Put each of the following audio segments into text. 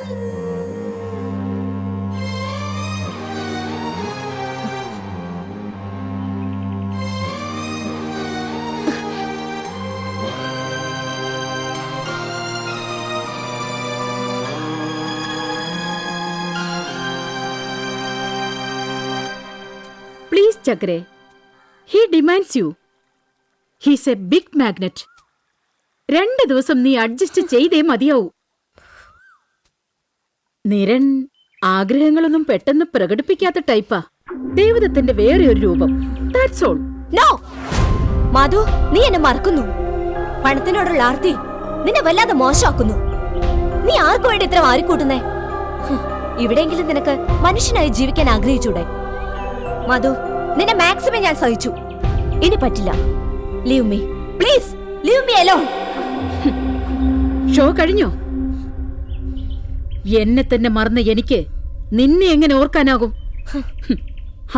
Please, Chakre. He demands you. He's a big magnet. 2 ദിവസം നീ adjust ചെയ്തേ മതിയാവൂ. നിരൻ ആഗ്രഹങ്ങളൊന്നും പെട്ടെന്ന് പ്രകടിപ്പിക്കാത്ത ടൈപ്പാ. ദൈവദത്തിന്റെ വേറെ ഒരു രൂപം. That's all. No! മാധു, നീ എന്നെ മറക്കുന്നു. പണത്തിനോടുള്ള ആർത്തി നിന്നെ വല്ലാതെ മോശമാക്കുന്നു. നീ ആർക്കു വേണ്ടി ഇത്ര വാരിക്കൂട്ടുന്നേ? ഇവിടെയെങ്കിലും നിനക്ക് മനുഷ്യനായി ജീവിക്കാൻ ആഗ്രഹിച്ചൂടെ? മധു, നിന്നെ മാക്സിമം ഞാൻ സഹിച്ചു. ഇനി പറ്റില്ല. Leave me please. Leave me alone. Show കഴിഞ്ഞോ? എന്നെ തന്നെ മറന്ന എനിക്ക് നിന്നെ എങ്ങനെ ഓർക്കാനാകും?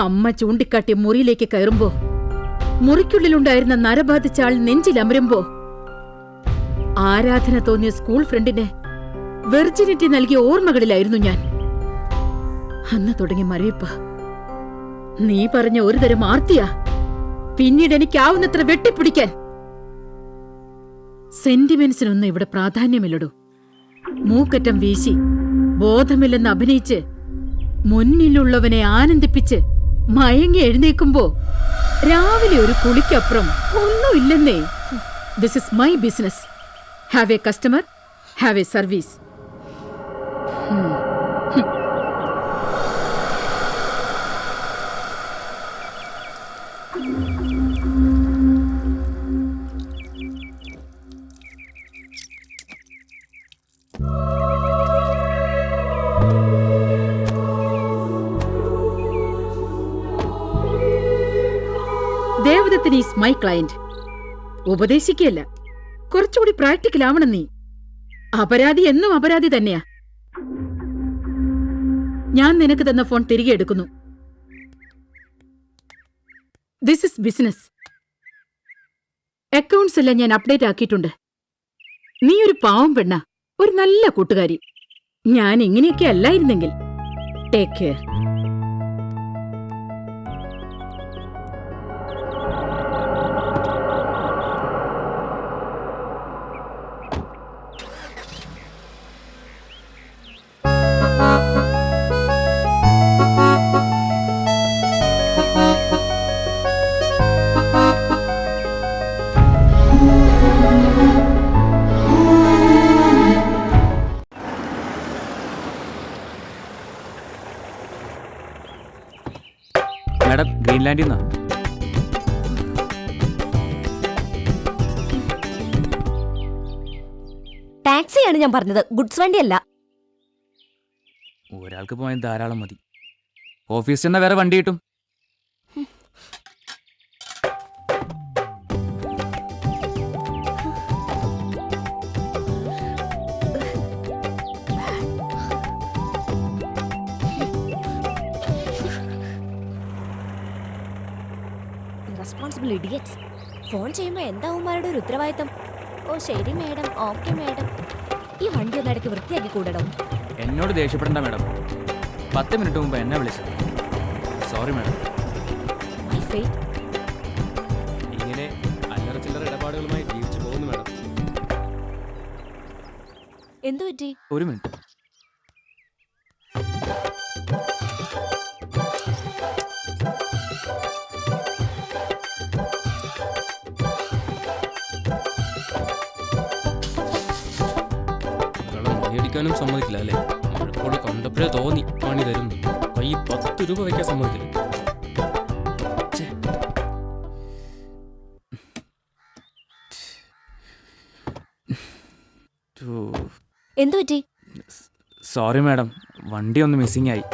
അമ്മ ചൂണ്ടിക്കാട്ടിയ മുറിയിലേക്ക് കയറുമ്പോ മുറിക്കുള്ളിലുണ്ടായിരുന്ന നരബാധിച്ച ആൾ നെഞ്ചിലമരുമ്പോ ആരാധന തോന്നിയ സ്കൂൾ ഫ്രണ്ടിന് വെർജിനിറ്റി നൽകിയ ഓർമ്മകളിലായിരുന്നു ഞാൻ. അന്ന് തുടങ്ങി മരവിപ്പ. നീ പറഞ്ഞ ഒരു തരം ആർത്തിയാ. പിന്നീട് എനിക്കാവുന്നത്ര വെട്ടിപ്പിടിക്കാൻ. സെന്റിമെന്റ്സിനൊന്നും ഇവിടെ പ്രാധാന്യമില്ലടൂ. മൂക്കറ്റം വീശി ബോധമില്ലെന്ന് അഭിനയിച്ച് മുന്നിലുള്ളവനെ ആനന്ദിപ്പിച്ച് മയങ്ങി എഴുന്നേക്കുമ്പോ രാവിലെ ഒരു കുളിക്കപ്പുറം ഒന്നുമില്ലെന്നേ. This is my business. Have a customer, have a service. Devadathan is my client. ഉപദേശിക്കല്ല, കുറച്ചുകൂടി പ്രാക്ടിക്കൽ ആവണം നീ. അപരാധി എന്നും അപരാധി തന്നെയാ. ഞാൻ നിനക്ക് തന്ന ഫോൺ തിരികെ എടുക്കുന്നു. This is business. അക്കൗണ്ട്സ് എല്ലാം ഞാൻ അപ്ഡേറ്റ് ആക്കിയിട്ടുണ്ട്. നീ ഒരു പാവം പെണ്ണ, ഒരു നല്ല കൂട്ടുകാരി. ഞാൻ ഇങ്ങനെയൊക്കെ അല്ലായിരുന്നെങ്കിൽ. Take care. മാഡം, ഗ്രീൻലാൻഡിൽ നിന്നാ. ടാക്സിയാണ് ഞാൻ പറഞ്ഞത്, ഗുഡ്സ് വണ്ടിയല്ല. ഒരാൾക്ക് പോയാൽ ധാരാളം മതി. ഓഫീസിൽ നിന്ന് വേറെ വണ്ടി കിട്ടും. Responsible idiots. ഫോൺ ചെയ്യുമ്പോൾ എന്താവുമാരുടെ ഒരു ഉത്തരവാദിത്തം. ഓ ശരി മേഡം, ഓക്കെ മേഡം. ഈ വണ്ടി ഒന്ന് ഇടയ്ക്ക് വൃത്തിയാക്കി കൂടണം. എന്നോട് ദേഷ്യപ്പെടണ്ട മാഡം. 10 മിനിറ്റ് മുമ്പ് എന്നെ വിളിച്ചത്. Sorry madam. My fate. ഇങ്ങനെ അല്ലറ ചില്ലറ ഇടപാടുകളുമായി ജീവിച്ചു പോകുന്നു മാഡം. എന്തു പറ്റി? ഒരു മിനിറ്റ്. ാനും സമ്മതിക്കില്ല അല്ലേ? മഴക്കോട് കണ്ടപ്പോഴേ തോന്നി പണി തരുന്നു. കൈ 10 രൂപ വയ്ക്കാൻ സമ്മതിക്കില്ല. എന്തു പറ്റി? സോറി മാഡം, വണ്ടി ഒന്ന് മിസ്സിംഗ് ആയി.